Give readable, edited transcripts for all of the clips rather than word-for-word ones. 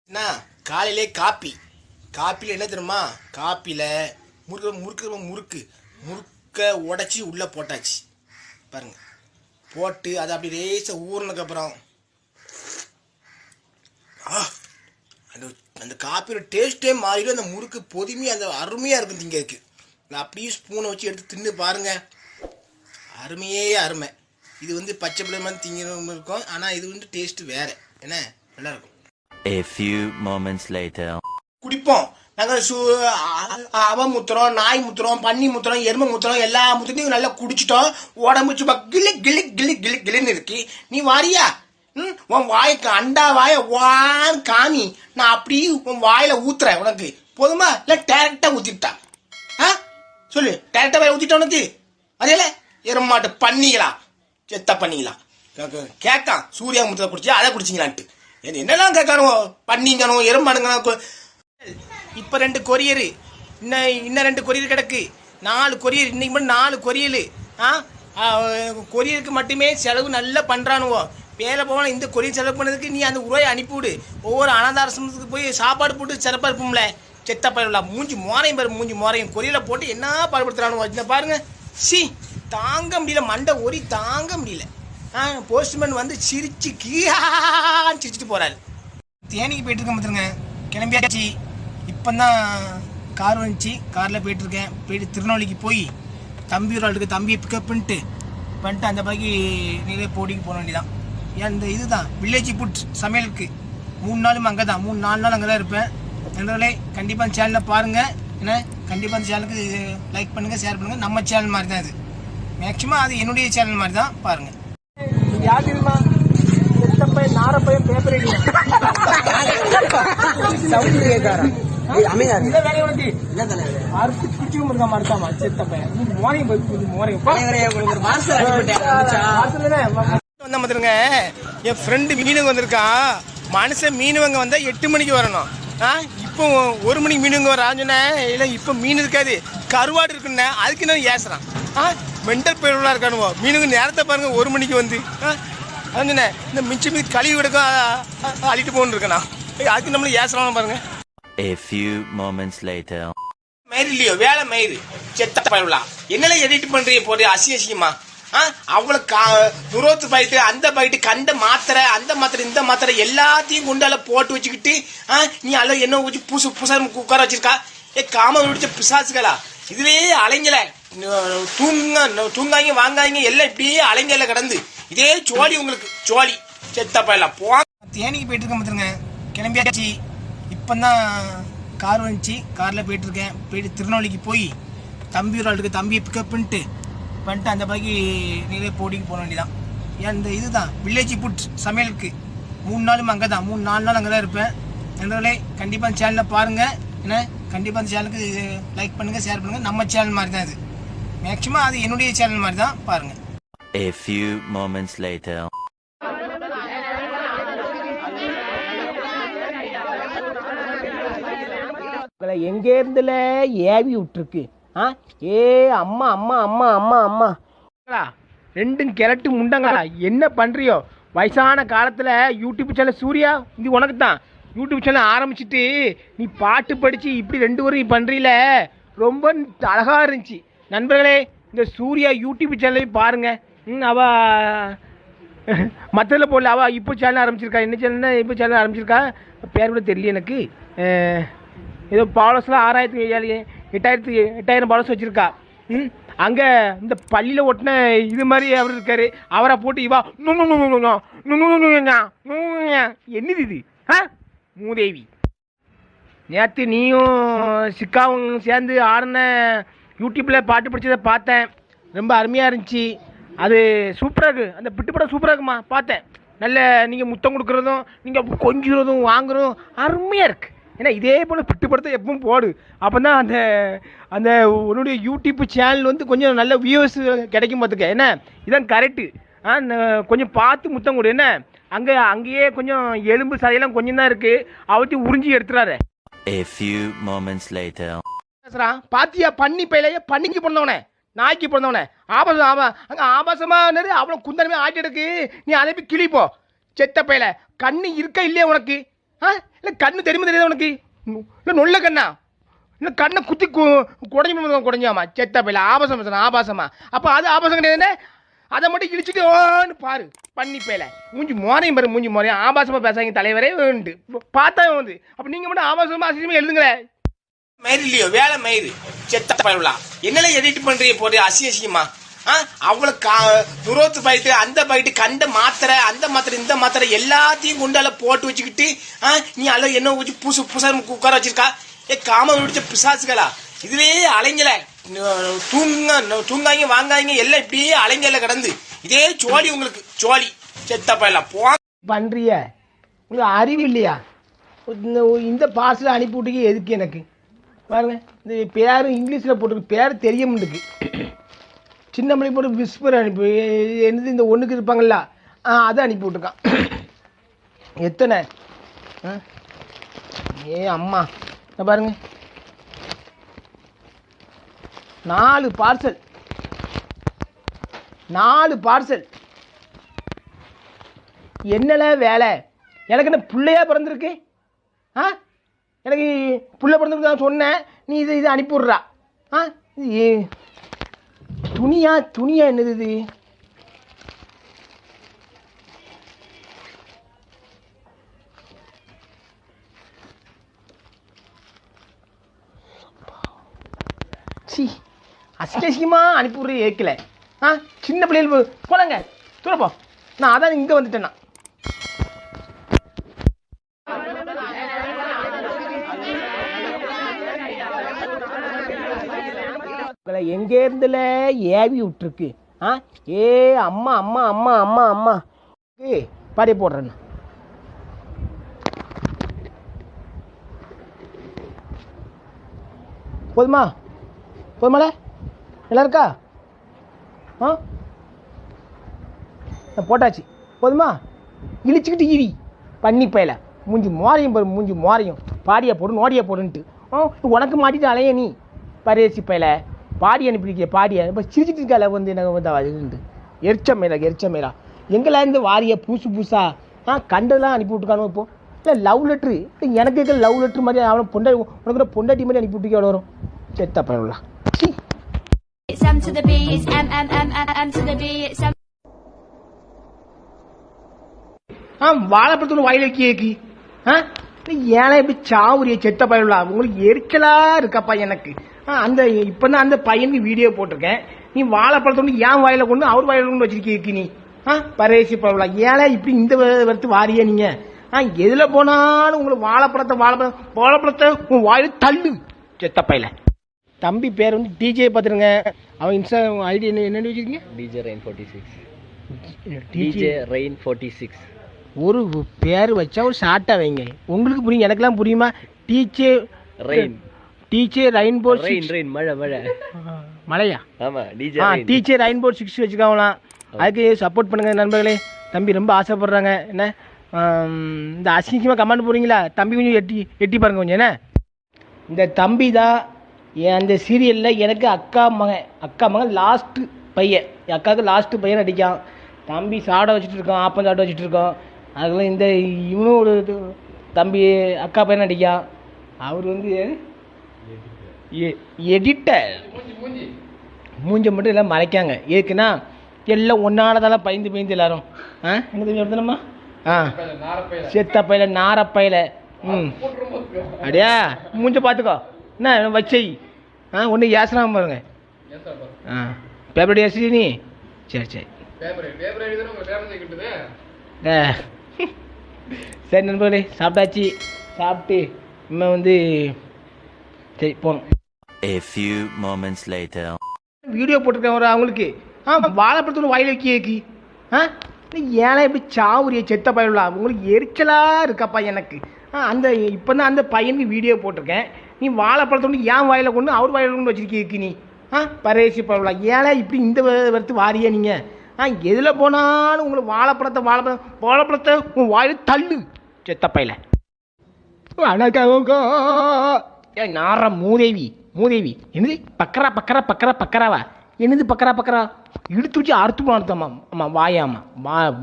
என்ன காலையிலே காப்பியில் என்ன தெரியுமா? காப்பியில் முறுக்க உடச்சி உள்ளே போட்டாச்சு பாருங்க. போட்டு அதை அப்படி ரேஸை ஊறினதுக்கப்புறம் அந்த காப்பியோட டேஸ்ட்டே மாறிடும். அந்த முறுக்கு பொதுமையாக அந்த அருமையாக இருக்கும் திங்கிறதுக்கு. நான் அப்படியே ஸ்பூனை வச்சு எடுத்து தின்னு பாருங்க, அருமையே அருமை. இது வந்து பச்சை பிள்ளை மாதிரி திங்கிற இருக்கும், ஆனால் இது வந்து டேஸ்ட்டு வேறு என்ன நல்லா இருக்கும். A few moments later. குடிப்போம் நாங்கள். அவன் முத்துறோம், நாய் முத்துறோம், பன்னி முத்துறோம், எருமை முத்துறோம், எல்லா முத்துறையும் நல்லா குடிச்சிட்டோம். உடம்பு சும்மா கிளின்னு இருக்கு. நீ வாரியா? உன் வாய்க்கு அண்டா வாய வான்னு காமி, நான் அப்படி உன் வாயில ஊத்துறேன். உனக்கு போதுமா? இல்லை டேரக்டா ஊத்திட்டா? சொல்லு, டேரக்டா வாய ஊத்திட்ட உனக்கு? அதே எருமாட்டு பண்ணிக்கலாம், செத்த பண்ணிக்கலாம். கேட்கான் சூர்யா முத்திர குடிச்சியா, அதை குடிச்சிங்களான்ட்டு. என்னெல்லாம் கேட்கணும், பண்ணிங்கணும், எறும்பானுங்கணும். இப்போ 2 கொரியரு, இன்னும் 2 கொரியர் கிடக்கு. 4 கொரியர், இன்னைக்கு மட்டும் 4 கொரியல். கொரியருக்கு மட்டுமே செலவு நல்லா பண்ணுறானுவோ. வேலை போகலாம். இந்த கொரியர் செலவு பண்ணதுக்கு நீ அந்த ரூபாயை அனுப்பிவிடு. ஒவ்வொரு அனாதாரசத்துக்கு போய் சாப்பாடு போட்டு சிறப்பாக இருப்போம்ல. செத்த பயில மூஞ்சி மோரையும் பாரு, மூஞ்சி மோரையும் கொரியரில் போட்டு என்ன பாடுபடுத்துறானுவோ. இந்த பாருங்க, சி தாங்க முடியல, மண்டை ஒரி தாங்க முடியல. போஸ்ட்மேன் வந்து சிரிச்சுட்டு போறாரு. தேனிக்கு போயிட்டு இருக்கேன் பார்த்துருங்க, கிளம்பியாச்சு. இப்போ தான் கார் வந்துச்சு, காரில் போயிட்டுருக்கேன். போயிட்டு திருநெல்வேலிக்கு போய் தம்பி ஒரு ஆளுக்கு தம்பியை பிக்கப் பண்ணிட்டு அந்த பாக்கி நிறைய போட்டிக்கு போக வேண்டியதான். ஏன் இந்த இதுதான் வில்லேஜ் ஃபுட் சமையலுக்கு 3 நாளும் அங்கே தான், 3-4 நாள் அங்கே தான் இருப்பேன். நண்பர்களே கண்டிப்பாக அந்த சேனலில் பாருங்கள். ஏன்னா கண்டிப்பாக அந்த சேனலுக்கு லைக் பண்ணுங்கள், ஷேர் பண்ணுங்கள். நம்ம சேனல் மாதிரி தான் இது, மேக்ஸிமம் அது என்னுடைய சேனல் மாதிரி தான். பாருங்கள். யார் தெரியுமா? செத்தப்பையன் நாரப்பையன் பேப்பர் என் ஃப்ரெண்டு மீனுங்க வந்திருக்கான். மனுஷன் மீனுவங்க வந்தா 8 மணிக்கு வரணும். இப்போ 1 மணிக்கு மீனுங்க வரான்னு இல்லை. இப்போ மீன் இருக்காது, கருவாடு இருக்குன்னு அதுக்கு நான் ஏசுறான். மென்டல் பேருலாம் இருக்கானுவோ. மீனுங்க நேரத்தை பாருங்க, 1 மணிக்கு வந்து அதுன்னு இந்த மிச்சம் மீது கழுவி விடுக்கும் அழிட்டு போன்னு இருக்கேண்ணா. அதுக்கு நம்மளும் ஏசலாம் பாருங்க. A few moments later. மயிறு இல்லையோ, வேலை மயிறு செத்த பயிலாம் என்னெல்லாம் எடிட் பண்றீங்க போட்டு அசியமா. அவ்வளவு நுரோத்து பாயிட்டு, அந்த பாயிட்டு, கண்ட மாத்திரை, அந்த மாத்திரை, இந்த மாத்திரை எல்லாத்தையும் கொண்டால போட்டு வச்சுக்கிட்டு நீ அல்ல என்ன வச்சு புதுசா உட்கார வச்சிருக்கா. காம பிடிச்ச பிசாசுகளா இதுலயே அலைங்கல. தூங்காங்க வாங்காங்க எல்லாம் இப்படியே அலைங்கல கடந்து இதே சோழி உங்களுக்கு சோழி செத்த பயிலாம் போ. தேனிக்கு போயிட்டு இருக்கேன் பார்த்துருங்க, கிளம்பியாச்சு. இப்போ தான் கார் வந்துச்சு, காரில் போயிட்டுருக்கேன். போயிட்டு திருநெல்வேலிக்கு போய் தம்பி ஒரு ஆளுக்கு தம்பியை பிக்கப் பண்ணிட்டு அந்த பாக்கி நிறைய போட்டிக்கு போக வேண்டியதான். ஏன் இந்த இதுதான் வில்லேஜ் ஃபுட் சமையலுக்கு 3 நாளும் அங்கே தான், 3-4 நாள் அங்கே தான் இருப்பேன். நண்பர்களே கண்டிப்பாக அந்த சேனலில் பாருங்கள். ஏன்னா கண்டிப்பாக அந்த சேனலுக்கு லைக் பண்ணுங்கள், ஷேர் பண்ணுங்கள். நம்ம சேனல் மாதிரி தான் இது, மேக்ஸிமம் அது என்னுடைய சேனல் மாதிரி தான். பாருங்கள். A few moments later. எங்கே இருந்துல ஏவி விட்டுருக்கு. ஏ அம்மா அம்மா அம்மா அம்மா அம்மா 2 கிழட்டு முண்டங்களா என்ன பண்ணுறியோ? வயசான காலத்தில் யூடியூப் சேனல் சூர்யா இது உனக்கு தான். யூடியூப் சேனல் ஆரம்பிச்சுட்டு நீ பாட்டு படித்து இப்படி 2 வரையும் பண்ணுறீல, ரொம்ப அழகாக இருந்துச்சு. நண்பர்களே இந்த சூர்யா யூடியூப் சேனலையும் பாருங்கள். அவ மற்றதில் போடல, அவள் இப்போ சேனல் ஆரம்பிச்சிருக்கா. என்ன சேனல் இப்போ சேனல் ஆரம்பிச்சிருக்கா, பேர் கூட தெரியல எனக்கு. ஏதோ பாலோஸ்லாம் 8,000 பாலோஸ் வச்சுருக்கா. அங்கே இந்த பள்ளியில் ஒட்டின இது மாதிரி அவர் இருக்கார். அவரை போட்டு இவா என்னது இது மூதேவி. நேற்று நீயும் சிக்காவும் சேர்ந்து ஆடின யூடியூப்பில் பாட்டு படித்ததை பார்த்தேன், ரொம்ப அருமையாக இருந்துச்சு. அது சூப்பராக இருக்குது, அந்த பிட்டு படம் சூப்பராக இருக்குமா பார்த்தேன். நல்ல நீங்கள் முத்தம் கொடுக்குறதும் நீங்கள் கொஞ்சுறதும் வாங்குறதும் அருமையாக இருக்குது. ஏன்னா இதே போல் பிட்டு படத்தை எப்பவும் போடு, அப்போ தான் அந்த அந்த உன்னுடைய யூடியூப் சேனல் வந்து கொஞ்சம் நல்ல வியூவர்ஸ் கிடைக்கும் பார்த்துக்க. என்ன இதான் கரெக்டு. கொஞ்சம் பார்த்து முத்தம் கொடு. என்ன அங்கேயே கொஞ்சம் எலும்பு சதையெல்லாம் கொஞ்சம் தான் இருக்குது, அவத்தையும் உறிஞ்சி எடுத்துறாரு. A few moments later. பாத்தியா பண்ணி பையிலையே பண்ணிக்கு பிறந்தவனே, நாய்க்கு பிறந்தவனே, ஆபாசம் அங்கே ஆபாசமாக அவ்வளோ குந்தனமே ஆட்டி எடுக்கு. நீ அதை போய் கிளிப்போ செத்த பையில. கண்ணு இருக்க இல்லையா உனக்கு? ஆ இல்லை கண்ணு தெரியாத உனக்கு இல்லை நொல்ல கண்ணா இல்லை கண்ணை குத்தி குடஞ்சாமா செத்த பையில ஆபாசம் பேசுறேன் ஆபாசமா அப்போ அது ஆபாசம் கிடையாதுன்னு அதை மட்டும் இழிச்சுட்டு ஓன்னு பாரு பண்ணி பேல மூஞ்சி மோரையும் பாரு மூஞ்சி மோரையும் ஆபாசமாக பேசாங்க தலைவரே உண்டு பார்த்தா வந்து அப்போ நீங்கள் மட்டும் ஆபாசமாக அசிங்கமாக எழுதுங்களேன் மயிறு இல்லையோ வேலை மயிறு செத்த பயிரலாம் என்னெல்லாம் எடிட் பண்ணுறீங்க போட்டு அசிங்கமா அவ்வளோ துரோத்து பாயிட்டு அந்த பாயிட்டு கண்ட மாத்திரை அந்த மாத்திரை இந்த மாத்திரை எல்லாத்தையும் கொண்டால போட்டு வச்சுக்கிட்டு நீ அல்ல என்ன வச்சு புதுசா உட்கார வச்சிருக்கா காம பிடிச்ச பிசாசுகளா இதுவே அலைஞ்சல தூங்காங்க வாங்காங்க எல்லாம் இப்படியே அலைஞ்சல கிடந்து இதே சோழி உங்களுக்கு சோழி செத்த பயிரலாம் போ பண்றிய உங்களுக்கு அறிவு இல்லையா இந்த பார்சல் அனுப்பி விட்டுக்கு எதுக்கு எனக்கு பாருங்க இந்த பேர் இங்கிலீஷில் போட்டுருக்கு பேர் தெரிய முடியுது சின்ன மணி போட்டு விஸ்பர் அனுப்பி என்னது இந்த ஒன்றுக்கு இருப்பாங்கல்ல அதை அனுப்பி விட்டுருக்கான் எத்தனை அம்மா பாருங்க 4 பார்சல் என்னல வேலை எனக்கு என்ன பிள்ளையா பிறந்திருக்கு எனக்கு புள்ள பிறந்திருக்கு நான் சொன்னேன் நீ இது அனுப்பிவிட்றா துணியா என்னது இது சி அசிங்கமா அனுப்பிவிட்ற ஏற்கல சின்ன பிள்ளைகள் போலங்க சொல்லப்போ நான் அதான் இங்கே வந்துட்டேன்னா எங்கே இருந்துல ஏவி விட்டுருக்கு அம்மா அம்மா அம்மா அம்மா அம்மா பாடிய போடுறேன் போதுமால நல்லா இருக்கா போட்டாச்சு போதுமா இழிச்சுக்கிட்டு ஈவி பண்ணி பயல மூஞ்சி மோரையும் பாரு மூஞ்சி மோரையும் பாடியா போடு நோடியா போடுன்ட்டு உனக்கு மாட்டிட்டு அலைய நீ பரேசி பயல பாடி அனுப்பியிருக்கிய பாடியை இப்போ சிரிச்சிட்டு இருக்கால வந்து எனக்கு வந்து அதுண்டு எரிச்ச மேலா எங்கெல்லாம் இருந்து வாரிய புதுசா கண்டெல்லாம் அனுப்பி விட்டுருக்கானோ இப்போ இல்லை லவ் லெட்ரு எனக்கு இருக்க லவ் லெட்ரு மாதிரி அவனை உனக்கு பொண்டாட்டி மாதிரி அனுப்பி விட்டுக்க எவ்வளோ வரும் செத்த பரவலாம் வாழைப்பழத்தோட வாயில் வைக்கி ஏன்னா இப்படி சாவுரிய செத்த பரவலாம் உங்களுக்கு எரிச்சலா இருக்காப்பா எனக்கு அந்த இப்பதான் அந்த பையனுக்கு வீடியோ போட்டிருக்கேன் நீ வாழைப்பழத்தோடு ஏன் வாயில கொண்டு அவர் வாயில கொண்டு வச்சிருக்கீங்க நீ பரேசி பரவலாம் ஏழை இப்படி இந்த வருத்து வாரியா நீங்க எதுல போனாலும் உங்களுக்கு வாழைப்பழத்தை உன் வாயில தள்ளு செத்த பையில தம்பி பேர் வந்து டிஜே பார்த்துருங்க அவன் இன்ஸ்டா ஐடி என்ன வச்சிருக்கீங்க டிஜே ரெயின் 46 ஒரு பேர் வச்சா ஒரு ஷார்ட்டா வைங்க உங்களுக்கு புரியும் எனக்கெல்லாம் புரியுமா டீச்சே ரெயின்போ ரெயின் மழையா டீச்சர் ரெயின்போ 6 வச்சுக்காங்களாம் அதுக்கு சப்போர்ட் பண்ணுங்க நண்பர்களே தம்பி ரொம்ப ஆசைப்படுறாங்க என்ன இந்த அசிங்கமாக கமெண்ட் போடுறீங்களா தம்பி கொஞ்சம் எட்டி பாருங்க கொஞ்சம் என்ன இந்த தம்பி தான் அந்த சீரியலில் எனக்கு அக்கா மகன் லாஸ்ட்டு பையன் என் அக்காவுக்கு லாஸ்ட்டு பையன் நடிக்கான் தம்பி சாடை வச்சுட்டு இருக்கோம் ஆப்பம் சாட்டை வச்சுட்டு இருக்கோம் அதுக்கெல்லாம் இந்த இவனும் ஒரு தம்பி அக்கா பையன் நடிக்கான் அவர் வந்து எடிட்டர் மூஞ்ச மட்டும் எல்லாம் மறைக்காங்க ஏக்குன்னா எல்லாம் ஒன்னானதால பயந்து எல்லாரும் என்ன தம்பி எடுத்தனம்மா செத்த பையில நார பையில அப்படியா மூஞ்ச பார்த்துக்கோ என்ன வச்சை ஒன்று ஏசலாம் பாருங்க பேப்பர் ஏசி நீ சரி சரி நண்பர்களே சாப்பிட்டாச்சு சாப்பிட்டு இனிமே வந்து சரி போகணும். A few moments later. Video போட்டிருக்கேன் ஒரு அவங்களுக்கு வாழைப்பழத்தோட வாயில் வைக்கி ஏன்னா இப்படி சாவுரிய செத்த பயிலாம் உங்களுக்கு எரிச்சலா இருக்காப்பா எனக்கு அந்த இப்போ தான் அந்த பையனுக்கு வீடியோ போட்டிருக்கேன் நீ வாழைப்பழத்தோடு ஏன் வாயில கொண்டு அவர் வாயில கொண்டு வச்சிருக்கீங்க நீ பரேசி பரவலாம் ஏன்னா இப்படி இந்த வருத்து வாரியா நீங்கள் எதில் போனாலும் உங்களுக்கு வாழைப்பழத்தை உன் வாயில் தள்ளு செத்த பையில நார மூதேவி என்னது பக்கராவா என்னது பக்கரா இழுத்து வச்சு அறுத்து அறுத்தம்மா வாயாமா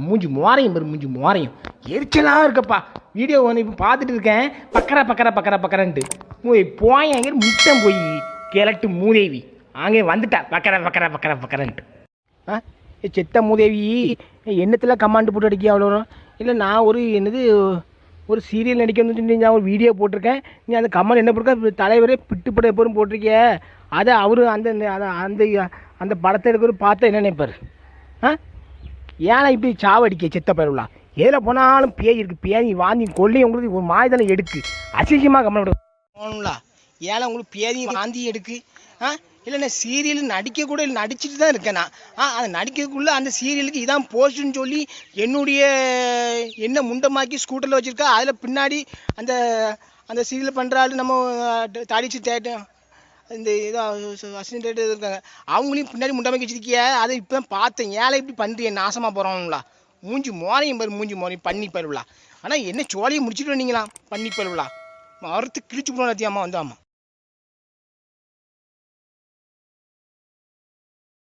மூஞ்சி மோரையும் எரிச்சலா இருக்கப்பா வீடியோ ஒன்று இப்போ பார்த்துட்டு இருக்கேன். பக்கறன்ட்டு போய் அங்கே முட்டம் போய் கிழட்டு மூதேவி அங்கே வந்துட்டா பக்கறன்ட்டு. ஆ செத்த மூதேவி என்னத்தில் கமாண்டு போட்டு அடிக்க அவ்வளோ வரும். இல்லை நான் ஒரு சீரியல் நடிக்கணும்னு சொல்லி நான் ஒரு வீடியோ போட்டிருக்கேன். நீ அந்த கமெண்ட் என்ன போட்டிருக்க, தலைவரே பிட்டுப்பட எப்போரும் போட்டிருக்கிய. அதை அவரு அந்த படத்தை எடுக்கிற பார்த்தா என்ன நினைப்பார்? ஆ ஏன்னா இப்படி சாவடிக்க செத்த பயிர்களா எதில் போனாலும் பேய் இருக்குது, பேய் வாந்தி கொள்ளையும் உங்களுக்கு ஒரு மாதிரி தானே எடுக்கு. அசிங்கமாக கமெண்ட் போகணுங்களா? ஏன்னா உங்களுக்கு பேதியும் வாந்தி எடுக்கு. ஆ இல்லை நான் சீரியல் நடிக்க கூட இல்லை, நடிச்சுட்டு தான் இருக்கேன் நான். அதை நடிக்கிறதுக்குள்ளே அந்த சீரியலுக்கு இதான் போஸ்ட்டுன்னு சொல்லி என்னுடைய என்ன முண்டமாக்கி ஸ்கூட்டரில் வச்சுருக்கா. அதில் பின்னாடி அந்த அந்த சீரியல் பண்ணுறாள் நம்ம தடிச்சு தேட்டம் இந்த இதோ அசிஸ்டன்ட் இருக்காங்க, அவங்களையும் பின்னாடி முண்டமாக்கி வச்சுருக்கிய. அதை இப்போ தான் பார்த்தேன். ஏழை இப்படி பண்ணுறிய நாசமாக போகிறோம்ங்களா? மூஞ்சி மோரையும் பாரு, மூஞ்சி மோரையும் பண்ணி பருவலா. ஆனால் என்ன சோழியை முடிச்சுட்டு வந்தீங்களா? பண்ணி பருவலா மரத்து கிழிச்சு போடணும் அத்தியாமா வந்து. ஆமாம்